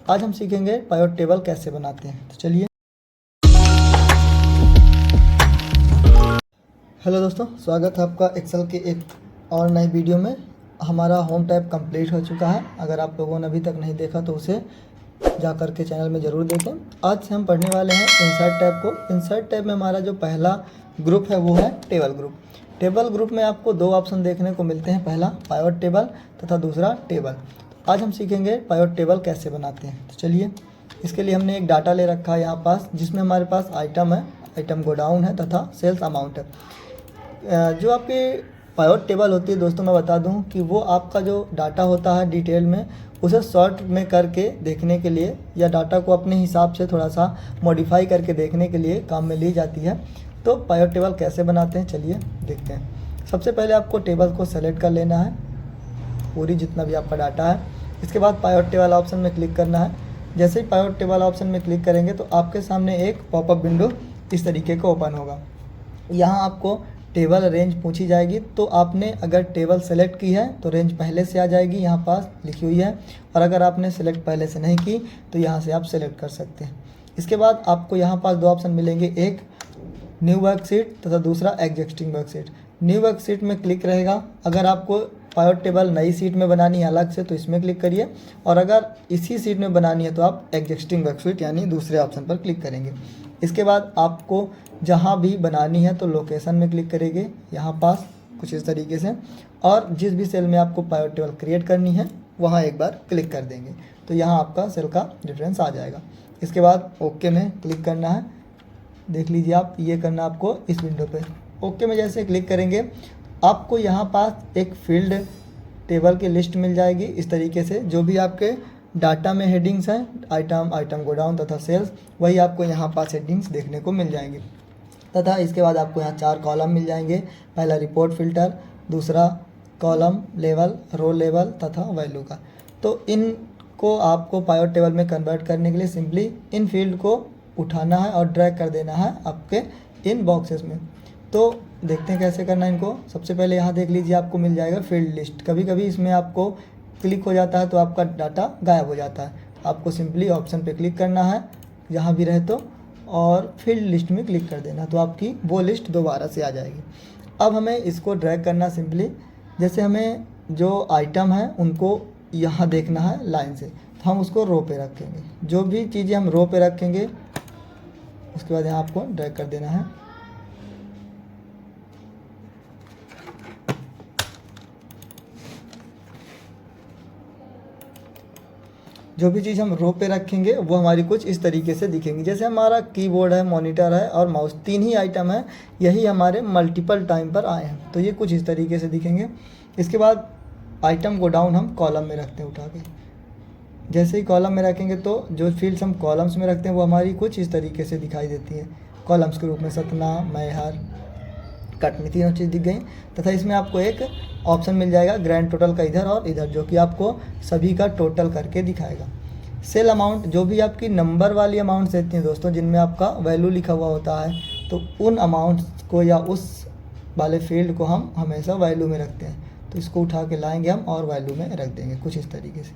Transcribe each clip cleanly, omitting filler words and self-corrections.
आज हम सीखेंगे पाइवट टेबल कैसे बनाते हैं। तो चलिए। हेलो दोस्तों, स्वागत है आपका एक्सेल के एक और नई वीडियो में। हमारा होम टैब कंप्लीट हो चुका है। अगर आप लोगों ने अभी तक नहीं देखा तो उसे जा कर के चैनल में ज़रूर देखें। आज से हम पढ़ने वाले हैं इंसर्ट टैब को। इंसर्ट टैब में हमारा जो पहला ग्रुप है वो है टेबल ग्रुप। टेबल ग्रुप में आपको दो ऑप्शन देखने को मिलते हैं, पहला पाइवट टेबल तथा दूसरा टेबल। आज हम सीखेंगे पाइवट टेबल कैसे बनाते हैं। तो चलिए। इसके लिए हमने एक डाटा ले रखा है यहाँ पास, जिसमें हमारे पास आइटम है, आइटम गोडाउन है तथा सेल्स अमाउंट है। जो आपके पाइवट टेबल होती है दोस्तों, मैं बता दूं कि वो आपका जो डाटा होता है डिटेल में उसे शॉर्ट में करके देखने के लिए या डाटा को अपने हिसाब से थोड़ा सा मॉडिफाई करके देखने के लिए काम में ली जाती है। तो पाइवट टेबल कैसे बनाते हैं चलिए देखते हैं। सबसे पहले आपको टेबल को सेलेक्ट कर लेना है, पूरी जितना भी आपका डाटा है। इसके बाद पाइवट टेबल ऑप्शन में क्लिक करना है। जैसे ही पाइवट टेबल ऑप्शन में क्लिक करेंगे तो आपके सामने एक पॉपअप विंडो इस तरीके का ओपन होगा। यहाँ आपको टेबल रेंज पूछी जाएगी, तो आपने अगर टेबल सेलेक्ट की है तो रेंज पहले से आ जाएगी, यहाँ पास लिखी हुई है। और अगर आपने सेलेक्ट पहले से नहीं की तो यहाँ से आप सेलेक्ट कर सकते हैं। इसके बाद आपको यहाँ पास दो ऑप्शन मिलेंगे, एक न्यू वर्कशीट तथा दूसरा एग्जिस्टिंग वर्कशीट। न्यू वर्कशीट में क्लिक रहेगा। अगर आपको पाइवट टेबल नई सीट में बनानी है अलग से तो इसमें क्लिक करिए, और अगर इसी सीट में बनानी है तो आप एग्जिस्टिंग वर्कशीट यानी दूसरे ऑप्शन पर क्लिक करेंगे। इसके बाद आपको जहाँ भी बनानी है तो लोकेशन में क्लिक करेंगे, यहाँ पास कुछ इस तरीके से, और जिस भी सेल में आपको पाइवट टेबल क्रिएट करनी है वहाँ एक बार क्लिक कर देंगे तो यहाँ आपका सेल का डिफरेंस आ जाएगा। इसके बाद ओके में क्लिक करना है। देख लीजिए आप, ये करना आपको इस विंडो पे। ओके में जैसे क्लिक करेंगे आपको यहाँ पास एक फील्ड टेबल की लिस्ट मिल जाएगी इस तरीके से। जो भी आपके डाटा में हेडिंग्स हैं, आइटम, आइटम गोडाउन तथा सेल्स, वही आपको यहाँ पास हेडिंग्स देखने को मिल जाएंगी। तथा इसके बाद आपको यहाँ 4 कॉलम मिल जाएंगे। पहला रिपोर्ट फिल्टर, दूसरा कॉलम लेवल, रो लेवल तथा वैल्यू का। तो इनको आपको पाइवट टेबल में कन्वर्ट करने के लिए सिंपली इन फील्ड को उठाना है और ड्रैग कर देना है आपके इन बॉक्सेस में। तो देखते हैं कैसे करना है इनको। सबसे पहले यहाँ देख लीजिए, आपको मिल जाएगा फील्ड लिस्ट। कभी कभी इसमें आपको क्लिक हो जाता है तो आपका डाटा गायब हो जाता है। आपको सिंपली ऑप्शन पे क्लिक करना है जहाँ भी रहे तो, और फील्ड लिस्ट में क्लिक कर देना तो आपकी वो लिस्ट दोबारा से आ जाएगी। अब हमें इसको ड्रैग करना सिंपली, जैसे हमें जो आइटम है उनको यहाँ देखना है लाइन से, तो हम उसको रो पे रखेंगे। जो भी चीज़ें हम रो पे रखेंगे उसके बाद यहाँ आपको ड्रैग कर देना है। जो भी चीज़ हम रो पे रखेंगे वो हमारी कुछ इस तरीके से दिखेंगी। जैसे हमारा कीबोर्ड है, मॉनिटर है और माउस, 3 ही आइटम है, यही हमारे मल्टीपल टाइम पर आए हैं तो ये कुछ इस तरीके से दिखेंगे। इसके बाद आइटम को डाउन हम कॉलम में रखते हैं उठा के। जैसे ही कॉलम में रखेंगे तो जो फील्ड्स हम कॉलम्स में रखते हैं वो हमारी कुछ इस तरीके से दिखाई देती हैं कॉलम्स के रूप में। सतना, मैहर, कटनी, तीनों चीज़ दिख गई। तथा इसमें आपको एक ऑप्शन मिल जाएगा ग्रैंड टोटल का इधर और इधर, जो कि आपको सभी का टोटल करके दिखाएगा। सेल अमाउंट, जो भी आपकी नंबर वाली अमाउंट्स रहती हैं दोस्तों, जिनमें आपका वैल्यू लिखा हुआ होता है, तो उन अमाउंट्स को या उस वाले फील्ड को हम हमेशा वैल्यू में रखते हैं। तो इसको उठा के लाएंगे हम और वैल्यू में रख देंगे कुछ इस तरीके से।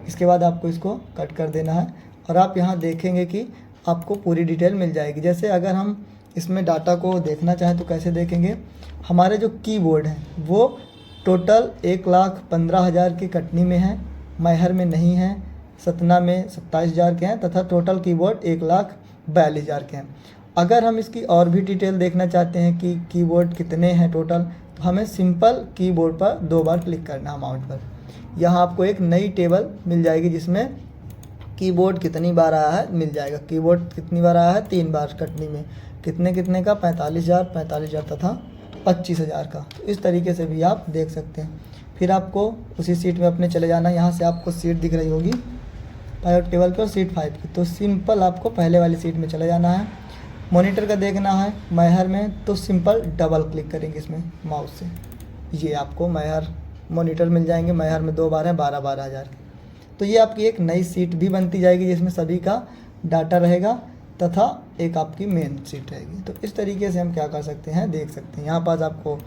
इसके बाद आपको इसको कट कर देना है और आप यहाँ देखेंगे कि आपको पूरी डिटेल मिल जाएगी। जैसे अगर हम इसमें डाटा को देखना चाहें तो कैसे देखेंगे, हमारे जो कीबोर्ड है वो टोटल 1,15,000 की कटनी में है, मैहर में नहीं है, सतना में 27,000 के हैं तथा टोटल कीबोर्ड 1,42,000 के हैं। अगर हम इसकी और भी डिटेल देखना चाहते हैं कि कीबोर्ड कितने हैं टोटल, तो हमें सिंपल कीबोर्ड पर 2 बार क्लिक करना है अमाउंट पर। यहाँ आपको एक नई टेबल मिल जाएगी जिसमें कीबोर्ड कितनी बार आया है मिल जाएगा। कीबोर्ड कितनी बार आया है, 3 बार कटनी में। कितने का, 45,000, 45,000 तथा 25,000 का। तो इस तरीके से भी आप देख सकते हैं। फिर आपको उसी सीट में अपने चले जाना है। यहाँ से आपको सीट दिख रही होगी पाइवट टेबल की और सीट 5 की, तो सिंपल आपको पहले वाली सीट में चले जाना है। मॉनिटर का देखना है मैहर में, तो सिंपल डबल क्लिक करेंगे इसमें माउस से, ये आपको मैहर मॉनिटर मिल जाएंगे। मैहर में 2 बार है, 12,000। तो ये आपकी एक नई सीट भी बनती जाएगी जिसमें सभी का डाटा रहेगा तथा एक आपकी मेन सीट रहेगी। तो इस तरीके से हम क्या कर सकते हैं देख सकते हैं। यहाँ पास आपको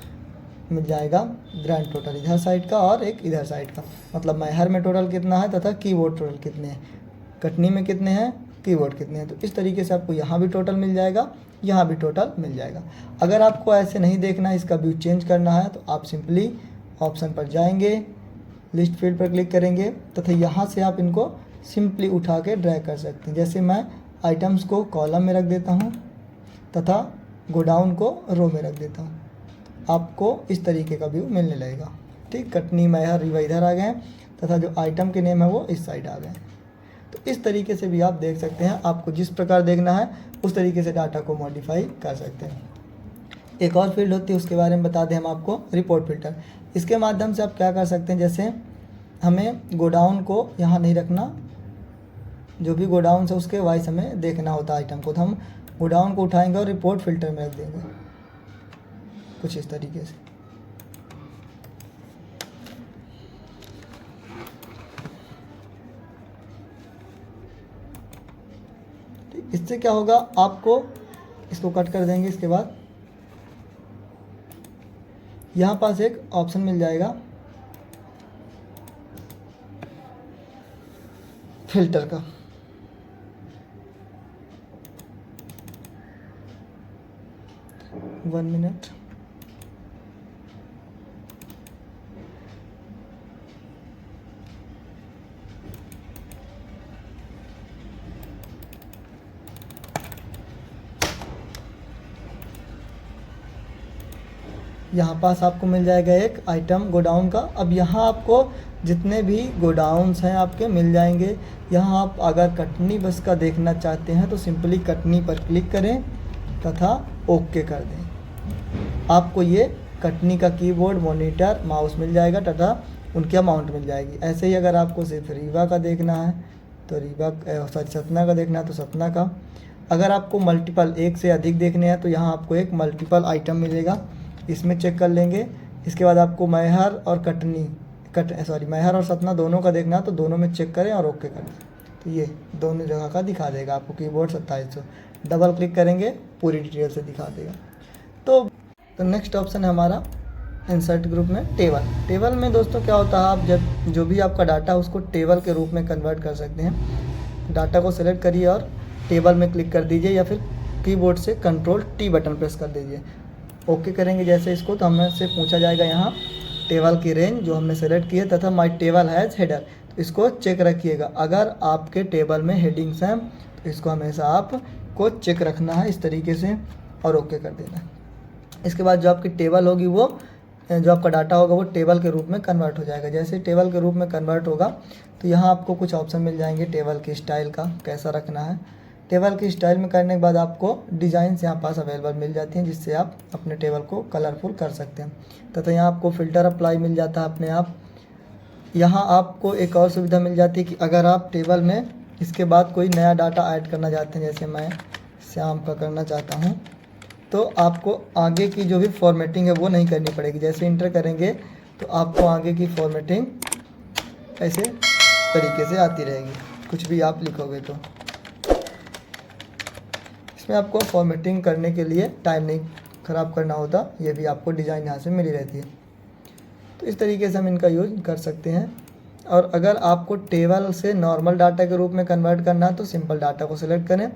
मिल जाएगा ग्रैंड टोटल इधर साइड का और एक इधर साइड का, मतलब मैहर में टोटल कितना है तथा कीबोर्ड टोटल कितने हैं। कटनी में कितने हैं, कीबोर्ड कितने हैं। तो इस तरीके से आपको यहाँ भी टोटल मिल जाएगा, यहाँ भी टोटल मिल जाएगा। अगर आपको ऐसे नहीं देखना है, इसका व्यू चेंज करना है, तो आप सिंपली ऑप्शन पर जाएंगे, लिस्ट फील्ड पर क्लिक करेंगे तथा यहाँ से आप इनको सिंपली उठा के ड्रैग कर सकते हैं। जैसे मैं आइटम्स को कॉलम में रख देता हूँ तथा गोडाउन को रो में रख देता हूँ, आपको इस तरीके का व्यू मिलने लगेगा। ठीक, कटनी मैहर रीवा इधर आ गए तथा जो आइटम के नेम है वो इस साइड आ गए। तो इस तरीके से भी आप देख सकते हैं, आपको जिस प्रकार देखना है उस तरीके से डाटा को मॉडिफाई कर सकते हैं। एक और फील्ड होती है, उसके बारे में बता दें हम आपको, रिपोर्ट फिल्टर। इसके माध्यम से आप क्या कर सकते हैं, जैसे हमें गोडाउन को यहाँ नहीं रखना, जो भी गोडाउन है उसके वाइस हमें देखना होता है आइटम को, तो हम गोडाउन को उठाएंगे और रिपोर्ट फिल्टर में रख देंगे कुछ इस तरीके से। इससे क्या होगा, आपको इसको कट कर देंगे। इसके बाद यहाँ पास एक ऑप्शन मिल जाएगा फिल्टर का। वन मिनट, यहाँ पास आपको मिल जाएगा एक आइटम गोडाउन का। अब यहाँ आपको जितने भी गोडाउन्स हैं आपके मिल जाएंगे। यहाँ आप अगर कटनी बस का देखना चाहते हैं तो सिंपली कटनी पर क्लिक करें तथा ओके कर दें। आपको ये कटनी का कीबोर्ड, मॉनिटर, माउस मिल जाएगा तथा उनकी अमाउंट मिल जाएगी। ऐसे ही अगर आपको सिर्फ रीवा का देखना है तो रीवा, सतना का देखना है तो सतना का। अगर आपको मल्टीपल एक से अधिक देखने हैं तो यहाँ आपको एक मल्टीपल आइटम मिलेगा, इसमें चेक कर लेंगे। इसके बाद आपको मैहर और मैहर और सतना दोनों का देखना है तो दोनों में चेक करें और ओके कर दें। तो ये दोनों जगह का दिखा देगा आपको कीबोर्ड 2700। डबल क्लिक करेंगे पूरी डिटेल से दिखा देगा। तो नेक्स्ट ऑप्शन है हमारा इंसर्ट ग्रुप में टेबल में दोस्तों क्या होता है, आप जब जो भी आपका डाटा है उसको टेबल के रूप में कन्वर्ट कर सकते हैं। डाटा को सेलेक्ट करिए और टेबल में क्लिक कर दीजिए या फिर कीबोर्ड से Ctrl+T बटन प्रेस कर दीजिए। ओके करेंगे जैसे इसको तो हमें से पूछा जाएगा यहाँ टेबल की रेंज जो हमने सेलेक्ट की है तथा माई टेबल हैज़ हेडर, तो इसको चेक रखिएगा। अगर आपके टेबल में हेडिंग्स हैं तो इसको हमेशा आपको चेक रखना है इस तरीके से और ओके कर देना है। इसके बाद जो आपकी टेबल होगी वो, जो आपका डाटा होगा वो टेबल के रूप में कन्वर्ट हो जाएगा। जैसे टेबल के रूप में कन्वर्ट होगा तो यहाँ आपको कुछ ऑप्शन मिल जाएंगे टेबल की स्टाइल का कैसा रखना है। टेबल की स्टाइल में करने के बाद आपको डिज़ाइंस यहाँ पास अवेलेबल मिल जाती हैं जिससे आप अपने टेबल को कलरफुल कर सकते हैं। तथा यहाँ आपको फ़िल्टर अप्लाई मिल जाता है अपने आप। यहाँ आपको एक और सुविधा मिल जाती है कि अगर आप टेबल में इसके बाद कोई नया डाटा ऐड करना चाहते हैं, जैसे मैं श्याम का करना चाहता हूँ, तो आपको आगे की जो भी फॉर्मेटिंग है वो नहीं करनी पड़ेगी। जैसे इंटर करेंगे तो आपको आगे की फॉर्मेटिंग ऐसे तरीके से आती रहेगी, कुछ भी आप लिखोगे तो। इसमें आपको फॉर्मेटिंग करने के लिए टाइम नहीं ख़राब करना होता, ये भी आपको डिज़ाइन यहाँ से मिली रहती है। तो इस तरीके से हम इनका यूज कर सकते हैं। और अगर आपको टेबल से नॉर्मल डाटा के रूप में कन्वर्ट करना है तो सिंपल डाटा को सिलेक्ट करें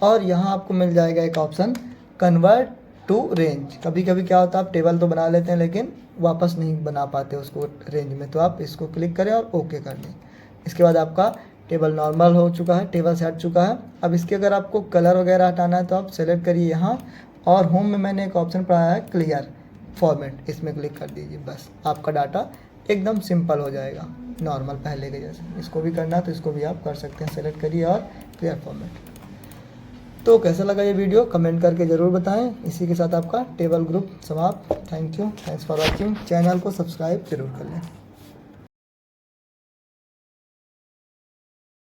और यहाँ आपको मिल जाएगा एक ऑप्शन कन्वर्ट टू रेंज। कभी कभी क्या होता है आप टेबल तो बना लेते हैं लेकिन वापस नहीं बना पाते उसको रेंज में, तो आप इसको क्लिक करें और ओके कर दें। इसके बाद आपका टेबल नॉर्मल हो चुका है, टेबल से हट चुका है। अब इसके अगर आपको कलर वगैरह हटाना है तो आप सेलेक्ट करिए यहाँ और होम में मैंने एक ऑप्शन पढ़ाया है क्लियर फॉर्मेट, इसमें क्लिक कर दीजिए। बस आपका डाटा एकदम सिंपल हो जाएगा नॉर्मल पहले के जैसे। इसको भी करना है तो इसको भी आप कर सकते हैं, सेलेक्ट करिए और क्लियर फॉर्मेट। तो कैसा लगा ये वीडियो कमेंट करके ज़रूर बताएं। इसी के साथ आपका टेबल ग्रुप समाप्त। Thank you, thanks for watching. Channel को सब्सक्राइब जरूर कर लें।